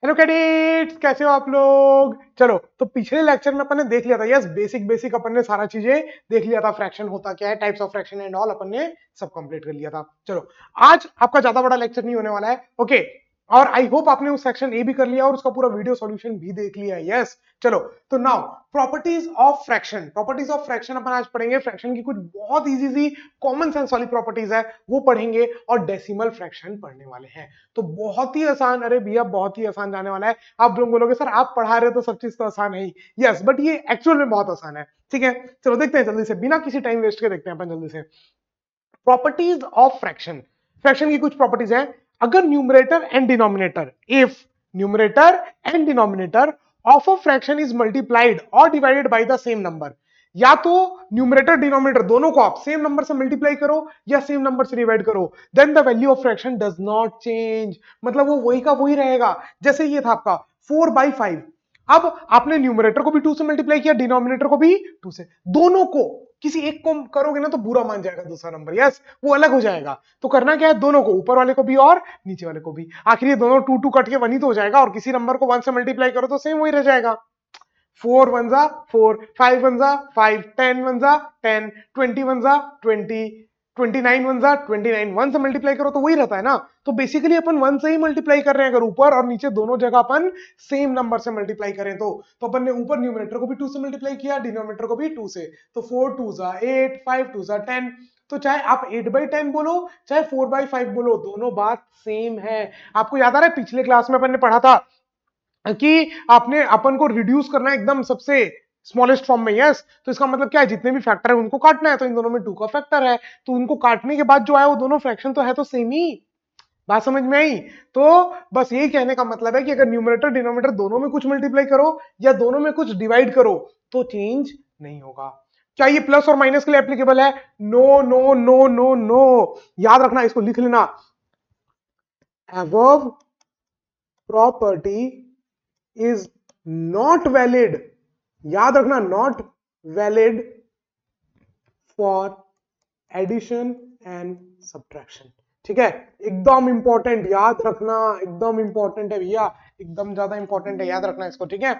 Hello cadets, कैसे हो आप लोग। चलो, तो पिछले लेक्चर में अपन ने देख लिया था। यस, बेसिक बेसिक अपन ने सारा चीजें देख लिया था। फ्रैक्शन होता क्या है, types of fraction and all अपन ने सब कंप्लीट कर लिया था। चलो, आज आपका ज्यादा बड़ा लेक्चर नहीं होने वाला है। ओके, और आई होप आपने उस सेक्शन ए भी कर लिया और उसका पूरा वीडियो सॉल्यूशन भी देख लिया है। यस, चलो, तो now properties of fraction. Properties of fraction अपन आज पढ़ेंगे। फ्रैक्शन की कुछ बहुत इजी सी कॉमन सेंस वाली प्रॉपर्टीज है, वो पढ़ेंगे और डेसिमल फ्रैक्शन पढ़ने वाले हैं। तो बहुत ही आसान, अरे भैया बहुत ही आसान जाने वाला है। आप लोग बोलोगे सर आप पढ़ा रहे हो तो सब चीज तो आसान है ही। यस, बट ये एक्चुअल में बहुत आसान है। ठीक है, चलो देखते हैं जल्दी से, बिना किसी टाइम वेस्ट के देखते हैं अपन जल्दी से। Properties of fraction. फ्रैक्शन की कुछ प्रॉपर्टीज हैं। अगर numerator and denominator, if numerator and denominator of a fraction is multiplied और divided by the same number, या तो न्यूमरेटर डिनोमिनेटर दोनों को आप सेम नंबर से मल्टीप्लाई करो या सेम नंबर से डिवाइड करो, then the value of fraction does not change. मतलब वो वही का वही रहेगा। जैसे ये था आपका 4/5। अब आपने न्यूमरेटर को भी 2 से मल्टीप्लाई किया, डिनोमिनेटर को भी 2 से। दोनों को, किसी एक को करोगे ना तो बुरा मान जाएगा दूसरा नंबर। यस, वो अलग हो जाएगा। तो करना क्या है, दोनों को, ऊपर वाले को भी और नीचे वाले को भी। आखिर ये दोनों 2 कट के 1 ही तो हो जाएगा, और किसी नंबर को 1 से मल्टीप्लाई करो तो सेम वही रह जाएगा। 4 1 जा 4, 5 1 जा 5, 10 1 जा 10, 20 1 जा 20, 29 1 जा 29। 1 से मल्टीप्लाई करो तो वही रहता है ना। तो बेसिकली अपन 1 से ही मल्टीप्लाई कर रहे हैं, अगर ऊपर और नीचे दोनों जगह अपन सेम नंबर से मल्टीप्लाई करें तो अपन ने ऊपर न्यूमरेटर को भी 2 से मल्टीप्लाई किया, डिनोमिनेटर को भी 2 से। तो 4 2 जा 8, 5 2 जा 10। तो चाहे आप 8/10 बोलो चाहे 4/5 बोलो, दोनों बात सेम है। आपको याद आ रहा है पिछले क्लास में अपन ने पढ़ा था कि आपने अपन को रिड्यूस करना है एकदम सबसे स्मॉलेस्ट फॉर्म में। यस, तो इसका मतलब क्या है, जितने भी फैक्टर है उनको काटना है। तो इन दोनों में 2 का फैक्टर है, तो उनको काटने के बाद जो आया वो दोनों फ्रैक्शन तो है तो सेम ही। बात समझ में आई। तो बस यही कहने का मतलब है कि अगर न्यूमरेटर डिनोमिनेटर दोनों में कुछ मल्टीप्लाई करो या दोनों में कुछ डिवाइड करो तो चेंज नहीं होगा। क्या ये प्लस और माइनस के लिए एप्लीकेबल है? No no no no no. याद रखना, इसको लिख लेना। above property is not valid, याद रखना, not valid for addition and subtraction. ठीक है, एकदम इंपॉर्टेंट, याद रखना, एकदम इंपॉर्टेंट है भैया, एकदम ज्यादा इंपॉर्टेंट है, याद रखना इसको। ठीक है,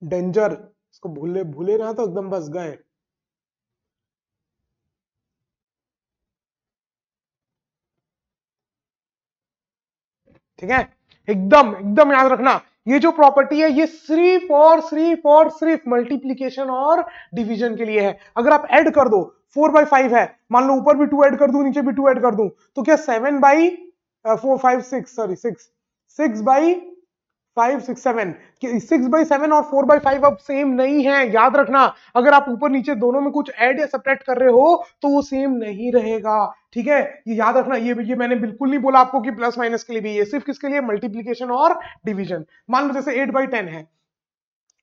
डेंजर, इसको भूले भूले ना तो एकदम बस गए। ठीक है, एकदम एकदम याद रखना। ये जो प्रॉपर्टी है ये सिर्फ मल्टीप्लीकेशन और डिवीजन के लिए है। अगर आप ऐड कर दो, 4/5 है, मान लो ऊपर भी 2 ऐड कर दूं नीचे भी 2 ऐड कर दूं, तो क्या 7/4 5 6 सॉरी 6/5 6/7 6/7 और 4/5 अब सेम नहीं है, याद रखना। अगर आप ऊपर नीचे दोनों में कुछ ऐड या सब्ट्रैक्ट कर रहे हो तो वो सेम नहीं रहेगा। ठीक है, ये याद रखना। ये मैंने बिल्कुल नहीं बोला आपको कि प्लस माइनस के लिए भी, ये सिर्फ किसके लिए, मल्टीप्लीकेशन और डिवीजन। मान लो जैसे 8/10 है।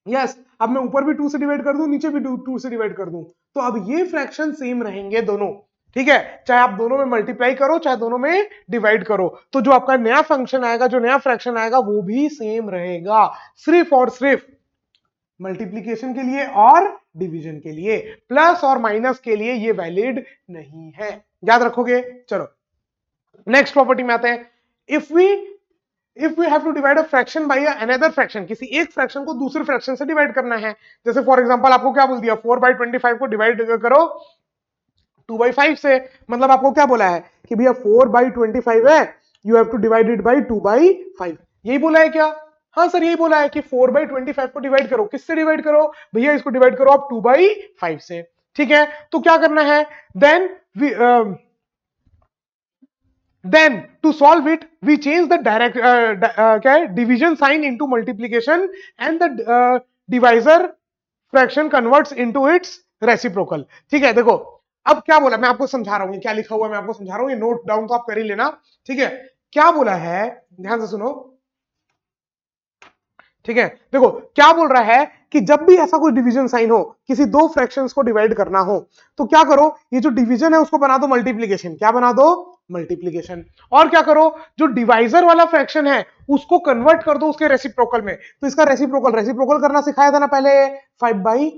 यस, अब मैं ऊपर भी 2 से डिवाइड कर दूं नीचे भी 2 से डिवाइड कर दूं, तो अब ये फ्रैक्शन सेम रहेंगे दोनों। ठीक है, चाहे आप दोनों में मल्टीप्लाई करो चाहे दोनों में डिवाइड करो, तो जो आपका नया फंक्शन आएगा, जो नया फ्रैक्शन आएगा वो भी सेम रहेगा, सिर्फ और सिर्फ मल्टीप्लीकेशन के लिए और डिवीजन के लिए। प्लस और माइनस के लिए ये वैलिड नहीं है, याद रखोगे। चलो नेक्स्ट प्रॉपर्टी में आते हैं। If we have to divide a fraction by another fraction, किसी एक फ्रैक्शन को दूसरे फ्रैक्शन से डिवाइड करना है। जैसे फॉर एग्जांपल आपको क्या बोल दिया, 4/25 को डिवाइड करो 2/5 से। मतलब आपको क्या बोला है कि भैया 4/25 है, you have to divide it by 2/5। यही बोला है क्या? हाँ सर, यही बोला है कि 4/25 को डिवाइड करो, किससे डिवाइड करो भैया, इसको डिवाइड करो आप 2/5 से। ठीक है, तो क्या करना है, then to solve it we change the direct क्या है, division sign into multiplication and the divisor fraction converts into its reciprocal। ठीक है, देखो अब क्या बोला, मैं आपको समझा रहा हूं, क्या लिखा हुआ है मैं आपको समझा रहा हूं, ये नोट डाउन तो आप कर ही लेना। ठीक है, क्या बोला है, ध्यान से सुनो। ठीक है, देखो क्या बोल रहा है कि जब भी ऐसा कोई डिवीजन साइन हो, किसी दो फ्रैक्शंस को डिवाइड करना हो, तो क्या करो, ये जो डिवीजन है उसको बना दो मल्टीप्लीकेशन। क्या बना दो, मल्टीप्लीकेशन। और क्या करो, जो डिवाइजर वाला फ्रैक्शन है उसको कन्वर्ट कर दो उसके रेसिप्रोकल में। तो इसका रेसिप्रोकल करना सिखाया था ना पहले, 5/2।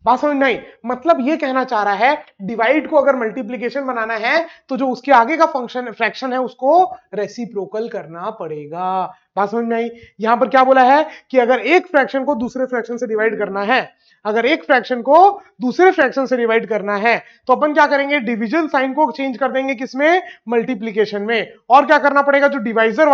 बात समझ नहीं, मतलब ये कहना चाह रहा है डिवाइड को अगर मल्टीप्लीकेशन बनाना है तो जो उसके आगे का फंक्शन फ्रैक्शन है उसको रेसिप्रोकल करना पड़ेगा। बात समझ में आई? यहां पर क्या बोला है कि अगर एक फ्रैक्शन को दूसरे फ्रैक्शन से डिवाइड करना है, अगर एक फ्रैक्शन को दूसरे फ्रैक्शन से डिवाइड करना है तो अपन क्या करेंगे, डिवीजन साइन को चेंज कर देंगे किसमें, मल्टीप्लीकेशन में। और क्या करना पड़ेगा, जो डिवाइजर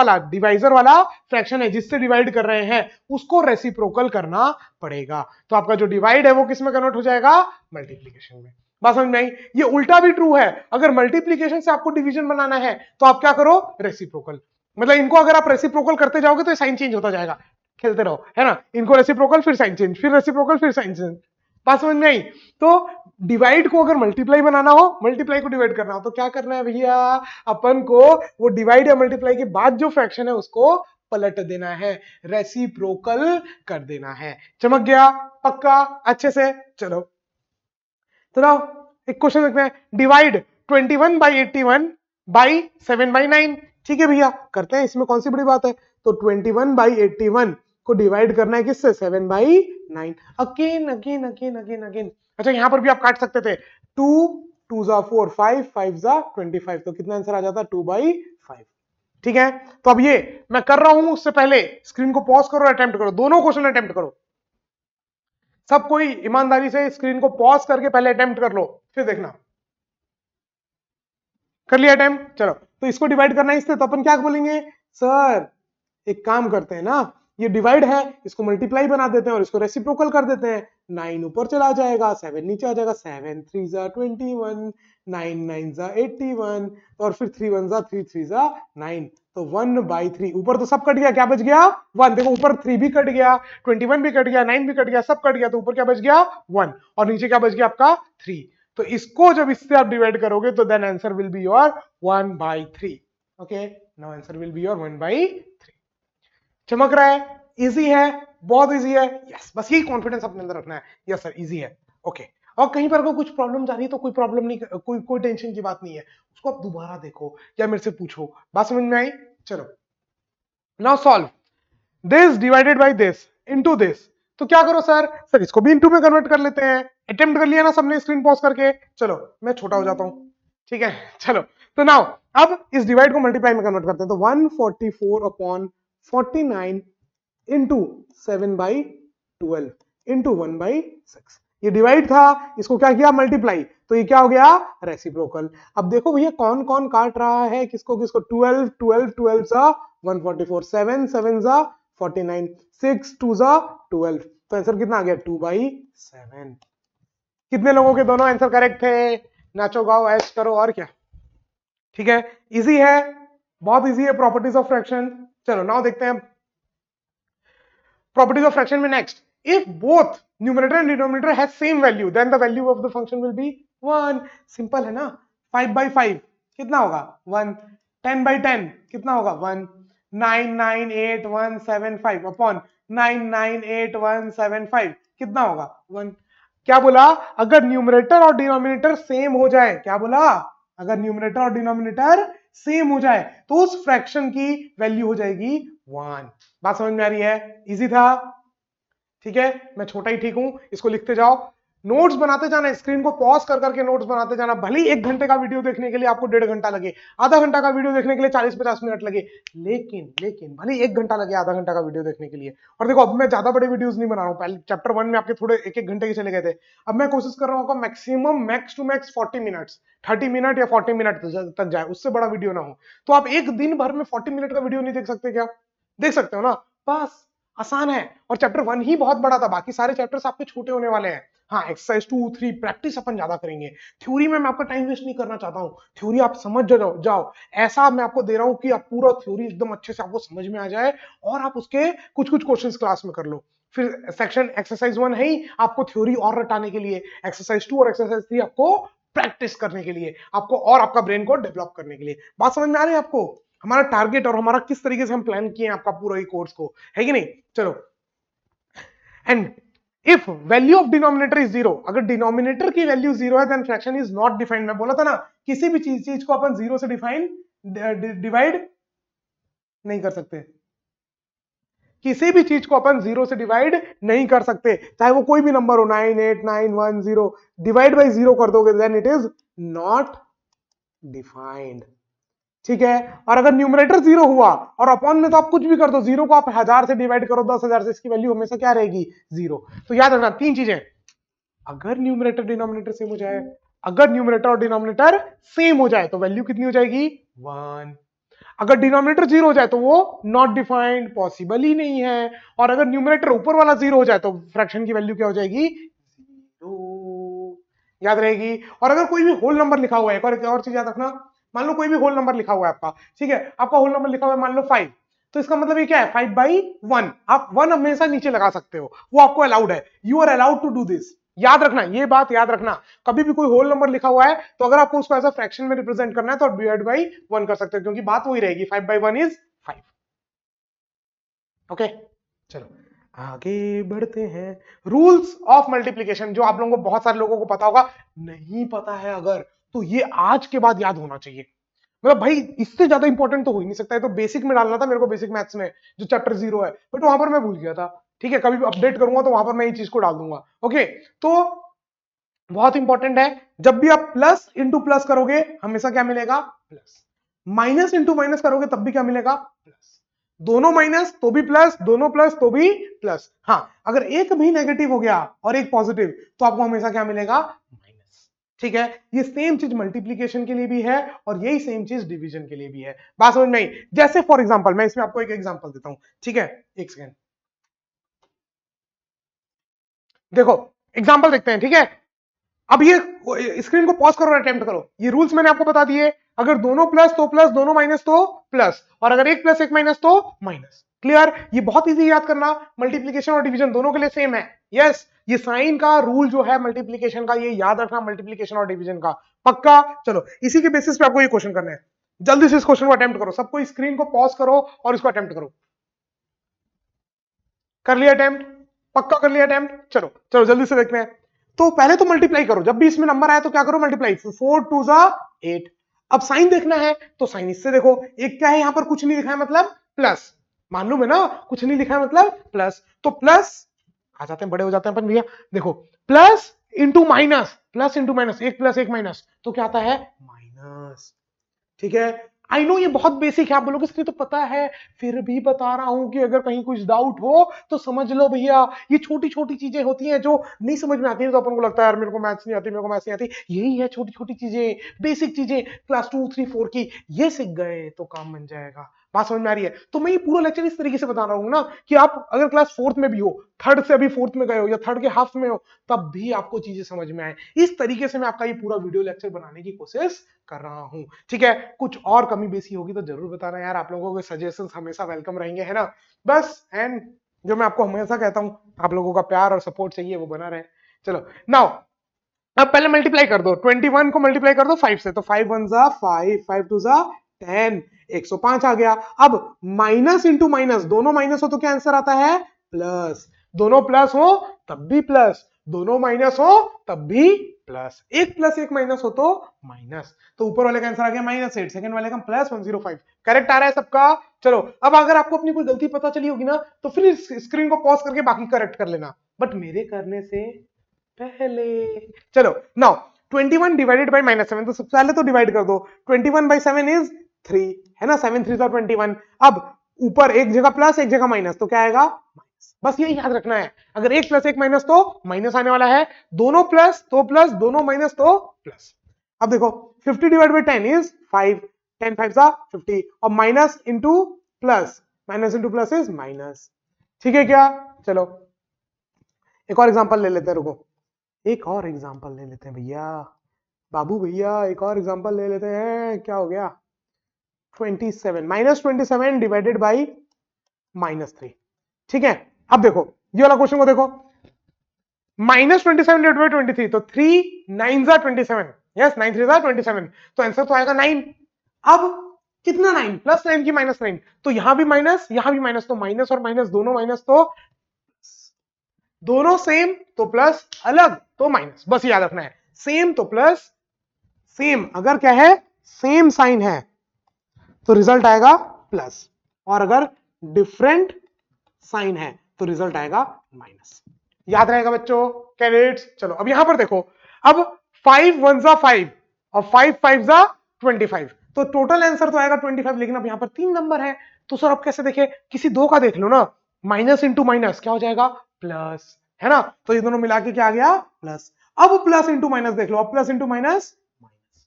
वाला फ्रैक्शन है जिससे डिवाइड कर रहे हैं उसको रेसिप्रोकल करना पड़ेगा। तो आपका जो डिवाइड है वो किसमें कन्वर्ट हो जाएगा, मल्टीप्लीकेशन में। बात समझ में आई? ये उल्टा भी ट्रू है, अगर मल्टीप्लीकेशन से आपको डिवीजन बनाना है तो आप क्या करो, रेसिप्रोकल। मतलब इनको अगर आप रेसिप्रोकल करते जाओगे तो साइन चेंज होता जाएगा, खेलते रहो, है ना। इनको रेसिप्रोकल फिर साइन चेंज, फिर रेसिप्रोकल फिर साइन चेंज। बात समझ में आई? तो डिवाइड को अगर मल्टीप्लाई बनाना हो, मल्टीप्लाई को डिवाइड करना हो तो क्या करना है भैया, अपन को वो डिवाइड या मल्टीप्लाई के बाद जो फ्रैक्शन है उसको पलट देना है, रेसिप्रोकल कर देना है। चमक गया? पक्का? अच्छे से? चलो तो ना एक क्वेश्चन देखते हैं, डिवाइड 21 बाई 81 बाई 7 बाई 9। ठीक है भैया, करते हैं, इसमें कौन सी बड़ी बात है। तो 21 बाई 81 को डिवाइड करना है किससे, 7 by 9। Again again again again again. अच्छा यहां पर भी आप काट सकते थे, 2 2 जा 4, 5 5 जा 25, तो कितना आंसर आ जाता, 2 बाई 5। ठीक है, तो अब ये मैं कर रहा हूं, उससे पहले स्क्रीन को पॉज करो, अटेम्प्ट करो, दोनों क्वेश्चन अटेम्प्ट करो। सब कोई ईमानदारी से स्क्रीन को पॉज करके पहले अटेम्प्ट कर लो, फिर देखना। कर लिया अटेम्प्ट? चलो, तो इसको डिवाइड करना है इससे, तो अपन क्या बोलेंगे, सर एक काम करते हैं ना, ये डिवाइड है, इसको मल्टीप्लाई बना देते हैं और इसको रेसिप्रोकल कर देते हैं। 9 ऊपर चला जाएगा, 7 नीचे आ जाएगा, 7 3 जा 21, 9 9 जा 81, और फिर 3 1 जा 3 3 जा 9, तो 1 बाई 3। ऊपर तो सब कट गया, क्या बच गया, 1। देखो ऊपर 3 भी कट गया, 21 भी कट गया, 9 भी कट गया, सब कट गया, तो ऊपर क्या बच गया, 1, और नीचे क्या बच गया आपका, 3। तो इसको जब इससे आप डिवाइड करोगे तो then answer will be your 1 by 3। Okay, now answer will be your 1 by 3। चमक रहा है? इजी है, बहुत इजी है। यस, बस यही कॉन्फिडेंस अपने अंदर रखना है, यस सर इजी है। ओके, और कहीं पर अगर कुछ प्रॉब्लम आ रही है तो कोई प्रॉब्लम नहीं, कोई टेंशन की बात नहीं है, उसको आप दोबारा देखो या मेरे से पूछो। बात समझ में आई? चलो, now solve this divided by this into this. तो क्या करो सर इसको भी इनटू में कन्वर्ट कर लेते हैं। अटेम्प्ट कर लिया ना सबने स्क्रीन पॉज करके? चलो मैं छोटा हो जाता हूं, ठीक है। चलो, तो नाउ अब इस डिवाइड को मल्टीप्लाई में कन्वर्ट करते हैं, तो 144 upon 49 into 7 by 12 into 1 by 6। ये डिवाइड था, इसको क्या किया, मल्टीप्लाई, तो ये क्या हो गया, रेसिप्रोकल। अब देखो भैया कौन कौन काट रहा है किसको किसको, 12 12 12 सा 144, 7 7 जा 49, 6 2 जा 12, तो आंसर कितना आ गया, 2 बाई 7। कितने लोगों के दोनों आंसर करेक्ट थे? नाचो गाओ ऐश करो, और क्या। ठीक है, इजी है, बहुत इजी है प्रॉपर्टीज ऑफ फ्रैक्शन। चलो नाउ देखते हैं properties of fraction में next, if both numerator and denominator has same value then the value of the function will be 1। Simple है ना, 5 by 5 कितना होगा, 1। 10 by 10 कितना होगा, 1। 998175 अपॉन 998175 कितना होगा, 1। क्या बोला, अगर न्यूमरेटर और डिनोमिनेटर सेम हो जाए, क्या बोला, अगर न्यूमरेटर और डिनोमिनेटर सेम हो जाए तो उस फ्रैक्शन की वैल्यू हो जाएगी 1। बात समझ में आ रही है? इजी था, ठीक है, मैं छोटा ही ठीक हूं, इसको लिखते जाओ, नोट्स बनाते जाना, स्क्रीन को पॉज कर करके नोट्स बनाते जाना। भले ही 1 घंटे का वीडियो देखने के लिए आपको 1.5 घंटा लगे, आधा घंटा का वीडियो देखने के लिए 40-50 मिनट लगे, लेकिन लेकिन भले ही 1 घंटा लगे आधा घंटा का वीडियो देखने के लिए। और देखो अब मैं ज्यादा बड़े वीडियोस नहीं बना रहा हूं, पहले चैप्टर 1 में आपके थोड़े 1-1 घंटे के चले गए थे, अब मैं कोशिश कर रहा हूं maximum max to max 40 minutes, 30 minute या 40 मिनट तक जाए, उससे बड़ा वीडियो ना हो। तो आप एक दिन भर में 40 मिनट का वीडियो नहीं देख सकते क्या, देख सकते हो ना, बस आसान है। और चैप्टर 1 ही बहुत बड़ा था, बाकी सारे चैप्टर्स आपके छोटे होने वाले हैं। हाँ, एक्सरसाइज 2 3 प्रैक्टिस अपन ज्यादा करेंगे, थ्योरी में मैं आपका टाइम वेस्ट नहीं करना चाहता हूँ, थ्योरी आप समझ जाओ, ऐसा मैं आपको दे रहा हूँ कि आप पूरा थ्योरी एकदम अच्छे से आपको समझ में आ जाए और आप उसके कुछ कुछ क्वेश्चंस क्लास में कर लो। फिर सेक्शन एक्सरसाइज 1 है ही आपको थ्योरी और रटाने के लिए, एक्सरसाइज 2 और एक्सरसाइज 3 आपको प्रैक्टिस करने के लिए, आपको और आपका ब्रेन को डेवलप करने के लिए। बात समझ में आ रही है आपको, हमारा टारगेट और हमारा किस तरीके से हम प्लान किए हैं आपका पूरा ही कोर्स को, है कि नहीं। चलो, and if value of denominator is 0, अगर डिनोमिनेटर की वैल्यू 0 है then fraction is not defined. मैं बोला था ना, किसी भी चीज को अपन 0 से डिफाइन डिवाइड नहीं कर सकते। किसी भी चीज को अपन 0 से डिवाइड नहीं कर सकते, चाहे वो कोई भी नंबर हो 9 8 9 1 0, डिवाइड बाई 0 कर दोगे then it is not defined. ठीक है, और अगर न्यूमरेटर 0 हुआ और अपॉन में तो आप कुछ भी कर दो, 0 को आप 1000 से डिवाइड करो 10,000 से, इसकी वैल्यू हमेशा क्या रहेगी 0। तो याद रखना तीन चीजें, अगर न्यूमरेटर डिनोमिनेटर सेम हो जाए, अगर न्यूमरेटर और डिनोमिनेटर सेम हो जाए तो वैल्यू कितनी हो जाएगी 1। अगर डिनोमिनेटर 0 हो जाए तो वो नॉट डिफाइंड, पॉसिबल ही नहीं है। और अगर न्यूमरेटर ऊपर वाला 0 हो जाए तो फ्रैक्शन की वैल्यू क्या हो जाएगी 0, याद रहेगी। और अगर कोई भी होल नंबर लिखा हुआ है, एक और चीज याद रखना, मान लो कोई भी होल नंबर लिखा हुआ है आपका, ठीक है, आपका होल नंबर लिखा हुआ है मान लो 5, तो इसका मतलब ये क्या है 5/1, आप 1 हमेशा नीचे लगा सकते हो, वो आपको अलाउड है, you are allowed to do this. याद रखना, ये बात याद रखना, कभी भी कोई होल नंबर लिखा हुआ है तो अगर आपको उसको एज अ फ्रैक्शन में रिप्रेजेंट करना है तो डिवाइड बाई 1 कर सकते हो, क्योंकि बात वही रहेगी 5/1 इज 5। ओके, चलो आगे बढ़ते हैं। रूल्स ऑफ मल्टीप्लीकेशन, जो आप लोगों को बहुत सारे लोगों को पता होगा, नहीं पता है अगर तो ये आज के बाद याद होना चाहिए, मतलब भाई इससे ज्यादा इंपॉर्टेंट तो हो ही नहीं सकता है। तो बेसिक में डालना था मेरे को, बेसिक मैथ्स में जो चैप्टर 0 है, बट वहां पर मैं भूल गया था। ठीक है, कभी भी अपडेट करूंगा तो वहां पर मैं ये चीज को डाल दूंगा। ओके, तो बहुत इंपॉर्टेंट है, जब भी आप प्लस इंटू प्लस करोगे हमेशा क्या मिलेगा प्लस, माइनस इंटू माइनस करोगे तब भी क्या मिलेगा प्लस, दोनों माइनस तो भी प्लस, दोनों प्लस तो भी प्लस। हाँ, अगर एक भी नेगेटिव हो गया और एक पॉजिटिव तो आपको हमेशा क्या मिलेगा माइनस। ठीक है, ये सेम चीज मल्टीप्लीकेशन के लिए भी है और यही सेम चीज डिवीजन के लिए भी है। बात समझ में आई? जैसे फॉर एग्जांपल मैं इसमें आपको एक एग्जांपल देता हूं, ठीक है, एक सेकेंड, देखो एग्जांपल देखते हैं। ठीक है, अब ये स्क्रीन को पॉज करो और अटेम्प्ट करो। ये रूल्स मैंने आपको बता दिए, अगर दोनों प्लस तो प्लस, दोनों माइनस तो प्लस, और अगर एक प्लस एक माइनस तो माइनस। क्लियर? ये बहुत इजी याद करना, मल्टीप्लीकेशन और डिवीजन दोनों के लिए सेम है। यस, ये साइन का रूल जो है मल्टीप्लीकेशन का, ये याद रखना मल्टीप्लीकेशन और डिवीजन का, पक्का। चलो इसी के बेसिस पे आपको ये क्वेश्चन करना है, जल्दी से इस क्वेश्चन को अटेम्प्ट करो, सबको स्क्रीन को पॉज करो और इसको अटेम्प्ट करो। कर लिया अटेम्प्ट? पक्का कर लिया अटेम्प्ट? चलो चलो जल्दी से देखते हैं। तो पहले तो मल्टीप्लाई करो, जब भी इसमें नंबर आए तो क्या करो मल्टीप्लाई, 4 2 जा 8। अब साइन देखना है तो साइन इससे देखो, एक क्या है यहां पर कुछ नहीं लिखा है मतलब प्लस, मालूम है ना, कुछ नहीं लिखा है मतलब प्लस, तो प्लस आ जाते हैं, बड़े हो जाते हैं अपन भैया। देखो plus into minus, plus into minus, एक प्लस एक माइनस तो क्या आता है माइनस। ठीक है, आई नो ये बहुत बेसिक है, आप बोलोगे इसलिए तो पता है, फिर भी बता रहा हूं कि अगर कहीं कुछ डाउट हो तो समझ लो भैया, ये छोटी छोटी चीजें होती हैं जो नहीं समझ में आती है, तो अपन को लगता है यार मेरे को मैथ्स नहीं आती, मेरे को मैथ्स नहीं आती, यही है छोटी छोटी चीजें, बेसिक चीजें, क्लास 2 3 4 की, ये सीख गए तो काम बन जाएगा। बात समझ में आ रही है? तो मैं ये पूरा लेक्चर इस तरीके से बता रहा हूँ ना कि आप अगर क्लास 4th में भी हो, थर्ड से अभी 4th में गए हो या थर्ड के हाफ में हो, तब भी आपको चीजें समझ में आए, इस तरीके से मैं आपका ये पूरा वीडियो लेक्चर बनाने की कोशिश कर रहा हूं। ठीक है, कुछ और कमी बेसी होगी तो जरूर बताना यार, आप लोगों के सजेशंस हमेशा वेलकम रहेंगे, है ना। बस एंड जो मैं आपको हमेशा कहता हूं, आप लोगों का प्यार और सपोर्ट चाहिए वो बना रहे। चलो नाउ अब पहले मल्टीप्लाई कर दो, 21 को मल्टीप्लाई कर दो 5 से, तो 5 1 जा 5, 5 2 जा 10, 105 आ गया। अब माइनस इंटू माइनस, दोनों माइनस हो तो क्या आंसर आता है प्लस, दोनों प्लस हो तब भी प्लस, दोनों माइनस हो तब भी प्लस, एक प्लस एक माइनस हो तो माइनस, तो ऊपर वाले का आंसर आ गया -8, सेकंड वाले का +105। करेक्ट आ रहा है सबका? चलो अब अगर आपको अपनी कोई गलती पता चली होगी ना तो फिर स्क्रीन को पॉज करके बाकी करेक्ट कर लेना, बट मेरे करने से पहले। चलो नाउ 21 डिवाइडेड बाय -7, तो सबसे पहले तो डिवाइड कर दो, 21 बाय 7 इज 3, है ना, 7 3 21। अब ऊपर एक जगह प्लस एक जगह माइनस तो क्या आएगा माइनस, बस यही याद रखना है, अगर एक प्लस एक माइनस तो माइनस आने वाला है, दोनों प्लस तो प्लस, दोनों माइनस तो प्लस। अब देखो 50 डिवाइड बाय 10 इज 5, 10 5 जा 50, और minus into plus, minus into plus is minus. ठीक है क्या? चलो एक और एग्जांपल ले लेते हैं, रुको एक और एग्जांपल ले लेते हैं भैया, बाबू भैया एक और एग्जांपल ले लेते हैं। क्या हो गया 27, -27 डिवाइडेड बाई -3। ठीक है, अब देखो ये वाला क्वेश्चन को देखो, -27 डिवाइडेड बाई 23, तो 3 9 जा 27, यस 9 3 जा 27, तो आंसर तो आएगा 9। अब कितना 9, +9 की -9, तो यहां भी माइनस यहां भी माइनस, तो माइनस और माइनस दोनों माइनस तो दोनों सेम तो प्लस, अलग तो माइनस, बस याद रखना है, सेम तो प्लस, सेम अगर क्या है सेम साइन है तो रिजल्ट आएगा प्लस, और अगर डिफरेंट साइन है तो रिजल्ट आएगा माइनस। याद रहेगा बच्चों, कैडेट्स? चलो अब यहां पर देखो, अब 5 1 जा 5 और 5 5 जा 25, तो टोटल आंसर तो आएगा 25, लेकिन अब यहां पर 3 नंबर है तो सर अब कैसे देखे? किसी दो का देख लो ना, माइनस इंटू माइनस क्या हो जाएगा? प्लस, है ना? तो ये दोनों मिला के क्या आ गया? प्लस। अब प्लस इंटू माइनस देख लो, अब प्लस इंटू माइनस माइनस।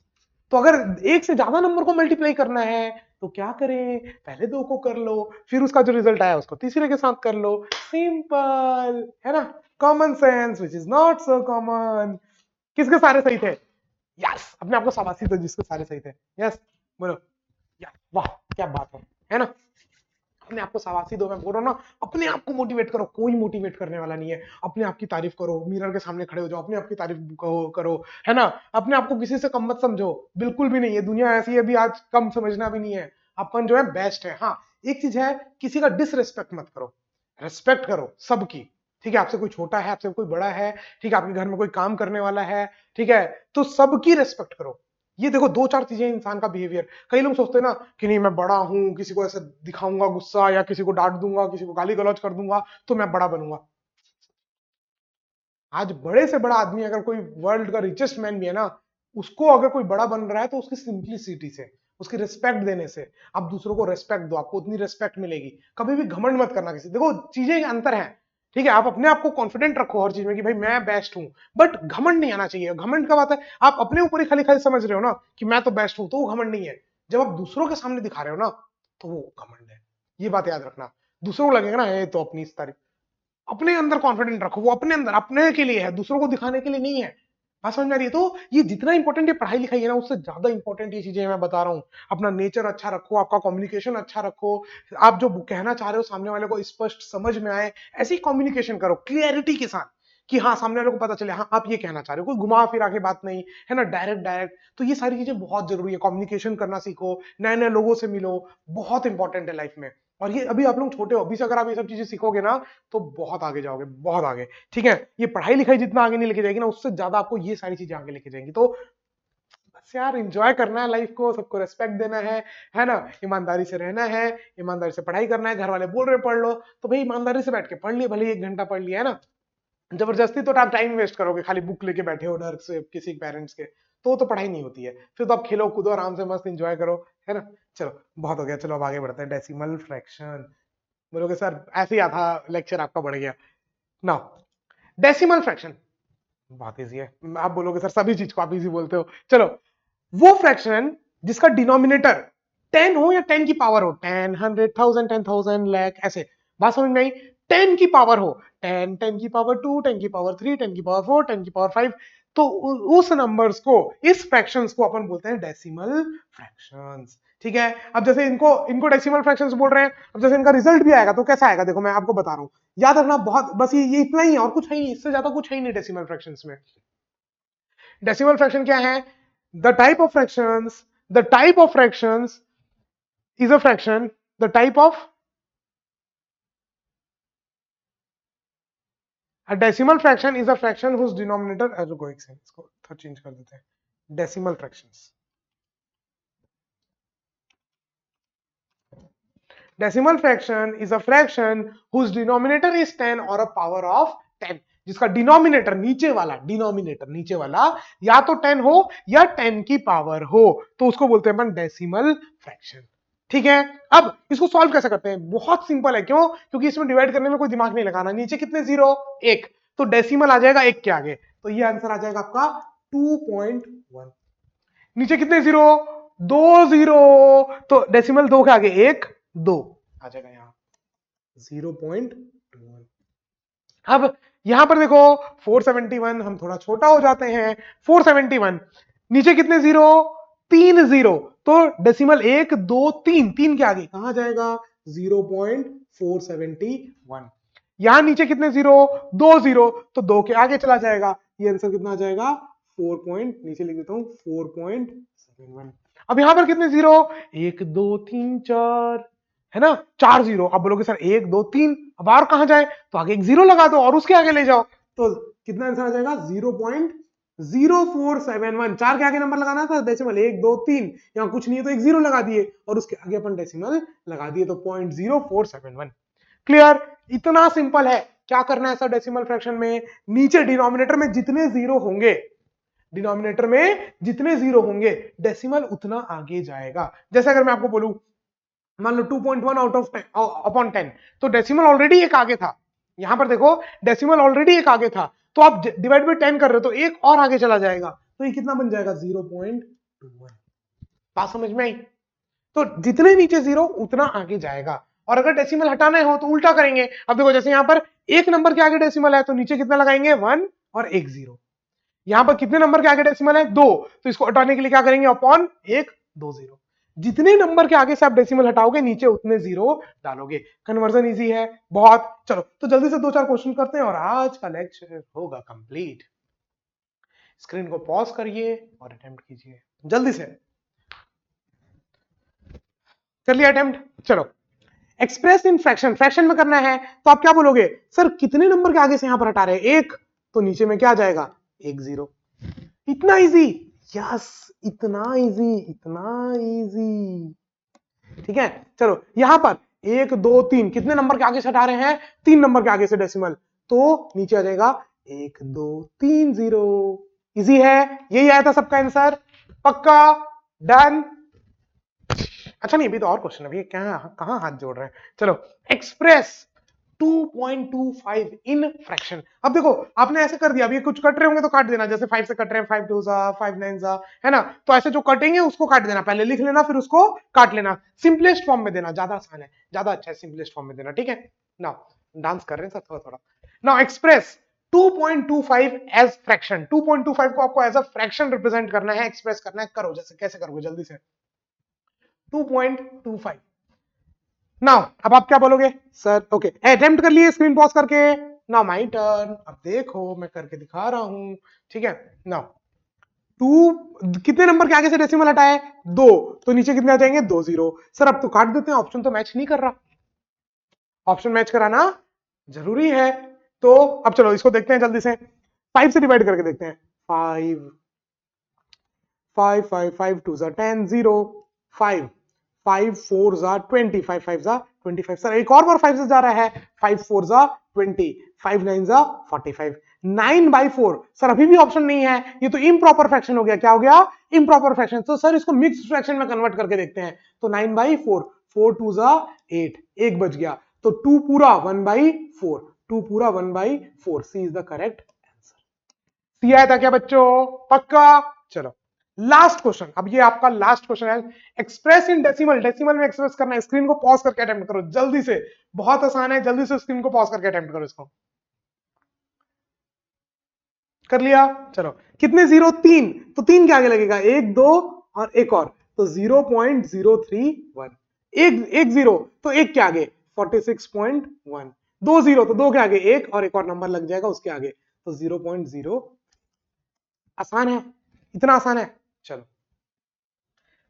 तो अगर एक से ज्यादा नंबर को मल्टीप्लाई करना है तो क्या करें? पहले दो को कर लो, फिर उसका जो रिजल्ट आया उसको तीसरे के साथ कर लो, सिंपल, है ना? Common sense which is not so common. किसके सारे सही थे? यस, अपने आपको शाबाशी दो जिसके सारे सही थे। यस, बोलो यस, वाह क्या बात है ना? अपने आपको शाबाशी दो, मैं बोल रहा हूं ना, अपने आप को मोटिवेट करो, कोई मोटिवेट करने वाला नहीं है। अपने आप की तारीफ करो, मिरर के सामने खड़े हो जाओ, अपने आप की तारीफ करो, है ना? अपने आप को किसी से कम मत समझो, बिल्कुल भी नहीं है। दुनिया ऐसी है, अभी आज कम समझना भी नहीं है। अपन जो है बेस्ट है। हाँ, एक चीज है, किसी का डिसरिस्पेक्ट मत करो, रेस्पेक्ट करो सबकी। ठीक है, आपसे कोई छोटा है, आपसे कोई बड़ा है, ठीक है, आपके घर में कोई काम करने वाला है, ठीक है, तो सबकी रेस्पेक्ट करो। ये देखो दो चार चीजें इंसान का बिहेवियर। कई लोग सोचते हैं ना कि नहीं मैं बड़ा हूं, किसी को ऐसे दिखाऊंगा गुस्सा, या किसी को डांट दूंगा, किसी को गाली गलौज कर दूंगा तो मैं बड़ा बनूंगा। आज बड़े से बड़ा आदमी अगर कोई वर्ल्ड का रिचेस्ट मैन भी है ना, उसको अगर कोई बड़ा बन रहा है तो उसकी सिंप्लिसिटी से, उसकी रिस्पेक्ट देने से। आप दूसरों को रिस्पेक्ट दो, आपको उतनी रिस्पेक्ट मिलेगी। कभी भी घमंड मत करना किसी। देखो चीजें अंतर है, ठीक है, आप अपने आप को कॉन्फिडेंट रखो हर चीज में कि भाई मैं बेस्ट हूं, बट घमंड नहीं आना चाहिए। घमंड का बात है, आप अपने ऊपर ही खाली खाली समझ रहे हो ना कि मैं तो बेस्ट हूं, तो वो घमंड नहीं है। जब आप दूसरों के सामने दिखा रहे हो ना, तो वो घमंड है। ये बात याद रखना। दूसरों को लगेगा ना ये तो अपनी इस तारीफ, अपने अंदर कॉन्फिडेंट रखो, वो अपने अंदर अपने के लिए है, दूसरों को दिखाने के लिए नहीं है। बात समझ में आ रही है? तो ये जितना इंपॉर्टेंट ये पढ़ाई लिखाई है ना, उससे ज्यादा इंपॉर्टेंट ये चीजें मैं बता रहा हूं। अपना नेचर अच्छा रखो, आपका कम्युनिकेशन अच्छा रखो, आप जो कहना चाह रहे हो सामने वाले को स्पष्ट समझ में आए, ऐसी कम्युनिकेशन करो क्लियरिटी के साथ कि हाँ सामने वाले को पता चले हाँ आप ये कहना चाह रहे हो, कोई घुमा फिरा के बात नहीं, है ना, डायरेक्ट डायरेक्ट। तो ये सारी चीजें बहुत जरूरी है। कम्युनिकेशन करना सीखो, नए नए लोगों से मिलो, बहुत इंपॉर्टेंट है लाइफ में। और ये अभी आप लोग छोटे हो, अभी से अगर आप ये सब चीजें सीखोगे ना तो बहुत आगे जाओगे, बहुत आगे। ठीक है, ये पढ़ाई लिखाई जितना आगे नहीं लेके जाएगी ना, उससे ज्यादा आपको ये सारी चीजें आगे लेके जाएंगी। तो बस यार एंजॉय करना है लाइफ को, सबको रेस्पेक्ट देना है ना, ईमानदारी से रहना है, ईमानदारी से पढ़ाई करना है। घर वाले बोल रहे पढ़ लो तो भाई ईमानदारी से बैठ के पढ़ लिए, भले 1 घंटा पढ़ लिया, है ना। जबरदस्ती तो आप टाइम वेस्ट करोगे, खाली बुक लेके बैठे हो डर से किसी पेरेंट्स के, तो पढ़ाई नहीं होती है। फिर तो आप खेलो कूदो आराम से, मस्त एंजॉय करो, है ना। चलो बहुत हो गया, चलो अब आगे बढ़ते हैं। Decimal fraction. बोलोगे सर ऐसे ही आता लेक्चर आपका बढ़ गया ना। डेसिमल फ्रैक्शन बहुत इजी है। आप बोलोगे सर सभी चीज को आप इजी बोलते हो। चलो, वो फ्रैक्शन जिसका डिनोमिनेटर 10 हो या 10 की पावर हो, 10 100 1000 10,000 लाख, ऐसे। बात समझ में आई? 10 की पावर हो, 10 10 की पावर 2 10 की पावर 3 10 की पावर 4 10 की पावर 5, तो उस नंबर्स को, इस फ्रैक्शंस को अपन बोलते हैं डेसिमल फ्रैक्शंस। ठीक है, अब जैसे इनको इनको डेसिमल फ्रैक्शंस बोल रहे हैं, अब जैसे इनका रिजल्ट भी आएगा तो कैसा आएगा, देखो मैं आपको बता रहा हूं। याद रखना बहुत, बस ये इतना ही है और कुछ है ही नहीं, इससे ज्यादा कुछ है ही नहीं डेसिमल फ्रैक्शंस में। डेसिमल फ्रैक्शन क्या है? The type of fractions, the type of fractions is a fraction, the type of a decimal fraction is a fraction whose denominator, रुको एक सेकंड इसको थोड़ा चेंज कर देते हैं। Decimal fractions, decimal fraction is a fraction whose denominator is 10 और a power of 10, जिसका denominator नीचे वाला, डिनोमिनेटर नीचे वाला या तो 10 हो या 10 की पावर हो, तो उसको बोलते हैं अपन डेसिमल फ्रैक्शन। ठीक है, अब इसको सॉल्व कैसे करते हैं? बहुत सिंपल है। क्यों? क्योंकि इसमें डिवाइड करने में कोई दिमाग नहीं लगाना। नीचे कितने जीरो? एक, तो डेसिमल आ जाएगा एक के आगे, तो ये आंसर आ जाएगा आपका 2.1। नीचे कितने जीरो? 2 जीरो, तो डेसिमल 2 के आगे एक, 2 आ जाएगा यहां 0.1। अब यहां पर देखो 471, हम थोड़ा छोटा हो जाते हैं। 471, नीचे कितने जीरो? 3 जीरो, तो डेसिमल 1 2 3, 3 के आगे कहां जाएगा? 0.471। यहां नीचे कितने जीरो? 2 जीरो, तो 2 के आगे चला जाएगा। ये आंसर कितना आ जाएगा? 4 पॉइंट, नीचे लिख देता हूं 4.71। अब यहां पर कितने जीरो? 1 2 3 4, है ना, 4 जीरो। अब बोलोगे सर 1 2 3, अब और कहां जाए? तो आगे एक जीरो लगा दो और उसके आगे ले जाओ, तो कितना आंसर आ जाएगा? 0.0471। 4 के आगे नंबर लगाना था डेसिमल, 1 2 3, यहां कुछ नहीं है तो एक जीरो लगा दिए और उसके आगे अपन डेसिमल लगा दिए, तो 0.0471। क्लियर? इतना सिंपल है। क्या करना है सर डेसिमल फ्रैक्शन में? नीचे डिनोमिनेटर में जितने जीरो होंगे, डिनोमिनेटर में जितने जीरो होंगे डेसिमल उतना आगे जाएगा। जैसे अगर मैं आपको बोलूं, मान लो 2.1 आउट ऑफ अपॉन 10, तो डेसिमल ऑलरेडी एक आगे था। यहां पर देखो डेसिमल ऑलरेडी एक आगे था, तो आप डिवाइड बाय 10 कर रहे हो तो एक और आगे चला जाएगा, तो ये कितना बन जाएगा? 0.21। बात समझ में आई? तो जितने नीचे जीरो उतना आगे जाएगा। और अगर डेसिमल हटाना हो तो उल्टा करेंगे। अब देखो जैसे यहां पर एक नंबर के आगे डेसिमल है तो नीचे कितना लगाएंगे? 1 और एक जीरो। यहां पर कितने नंबर के आगे डेसिमल है? 2, तो इसको हटाने के लिए क्या करेंगे? अपॉन एक, 2 जीरो। जितने नंबर के आगे से आप डेसिमल हटाओगे नीचे उतने जीरो डालोगे। कन्वर्जन इजी है बहुत। चलो तो जल्दी से 2-4 क्वेश्चन करते हैं और आज का लेक्चर होगा कंप्लीट। स्क्रीन को पॉज करिए और अटेम्प्ट कीजिए जल्दी से। कर लिया अटेम्प्ट? चलो, एक्सप्रेस इन फ्रैक्शन, फ्रैक्शन में करना है तो आप क्या बोलोगे? सर कितने नंबर के आगे से यहां पर हटा रहे हैं? एक, तो नीचे में क्या आ जाएगा? एक जीरो। इतना इजी? यस, इतना इजी, इतना इजी। ठीक है, चलो यहां पर 1 2 3 कितने नंबर के आगे से हटा रहे हैं? 3 नंबर के आगे से डेसिमल, तो नीचे आ जाएगा 1 2 3 जीरो। इजी है? यही आया था सबका आंसर? पक्का? डन? अच्छा नहीं, अभी तो और क्वेश्चन, अभी कहां हाथ जोड़ रहे हैं। चलो, एक्सप्रेस 2.25 इन फ्रैक्शन। अब देखो आपने ऐसे कर दिया, अभी कुछ कट रहे होंगे तो काट देना, जैसे 5 से कट रहे हैं, 5 2 जा 5 9 जा, है ना? तो ऐसे जो कटेंगे उसको काट देना, पहले लिख लेना फिर उसको काट लेना। सिंपलेस्ट फॉर्म में देना ज्यादा आसान है, ज्यादा अच्छा है सिंपलेस्ट फॉर्म में देना। ठीक है, नाउ डांस कर रहे हैं सब थोड़ा थोड़ा। Now express 2.25 as fraction. 2.25 को आपको एज अ फ्रैक्शन रिप्रेजेंट करना है, एक्सप्रेस करना है। करो, जैसे कैसे करोगे जल्दी से? 2.25। नाउ अब आप क्या बोलोगे? सर ओके, अटेम्प्ट कर लिए स्क्रीन पॉज करके। नाउ माय टर्न, अब देखो मैं करके दिखा रहा हूं। ठीक है, नाउ 2 कितने नंबर के आगे से डेसिमल हटा है? 2, तो नीचे कितने आ जाएंगे? 2 जीरो। सर अब तो काट देते हैं, ऑप्शन तो मैच नहीं कर रहा। ऑप्शन मैच कराना जरूरी है। तो अब चलो इसको देखते हैं जल्दी से, 5 से डिवाइड करके देखते हैं। 5 5 5 5 2 जा 10 0 5 5 4 जा 20 5 5 जा 25। सर एक और बार 5 से जा रहा है। 5 4 जा 20 5 9 जा 45 9/4। सर अभी भी ऑप्शन नहीं है, ये तो इम्प्रॉपर फ्रैक्शन हो गया। क्या हो गया? Improper fraction. तो सर इसको मिक्स्ड फ्रैक्शन में कन्वर्ट करके देखते हैं। तो 9/4, 4 2 जा 8, एक बच गया, तो 2 पूरा 1/4, 2 पूरा 1/4। सी इज द करेक्ट आंसर। सी आया था क्या बच्चों? पक्का? चलो लास्ट क्वेश्चन, अब ये आपका लास्ट क्वेश्चन है। एक्सप्रेस इन डेसिमल, डेसिमल में एक्सप्रेस करना है। स्क्रीन को पॉज करके अटेम्प्ट करो जल्दी से, बहुत आसान है, जल्दी से स्क्रीन को पॉज करके अटेम्प्ट करो इसको। कर लिया? चलो, कितने जीरो? 3, तो 3 के आगे लगेगा 1 2 और एक और, तो 0.031। एक जीरो तो एक के आगे 46.1। 2 जीरो तो 2 के आगे एक, और एक और नंबर लग जाएगा उसके आगे, तो 0.0। आसान है? इतना आसान है? चलो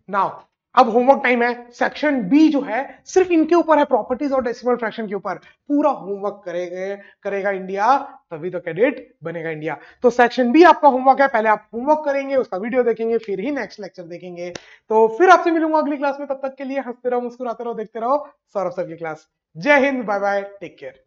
नाउ अब होमवर्क टाइम है। सेक्शन बी जो है सिर्फ इनके ऊपर है, प्रॉपर्टीज और डेसिमल फ्रैक्शन के ऊपर। पूरा होमवर्क करेगा इंडिया, तभी तो कैडेट बनेगा इंडिया। तो सेक्शन बी आपका होमवर्क है, पहले आप होमवर्क करेंगे, उसका वीडियो देखेंगे, फिर ही नेक्स्ट लेक्चर देखेंगे। तो फिर आपसे मिलूंगा अगली क्लास में, तब तक के लिए हंसते रहो, मुस्कुराते रहो, देखते रहो सौरभ सर की क्लास। जय हिंद, बाय बाय, टेक केयर।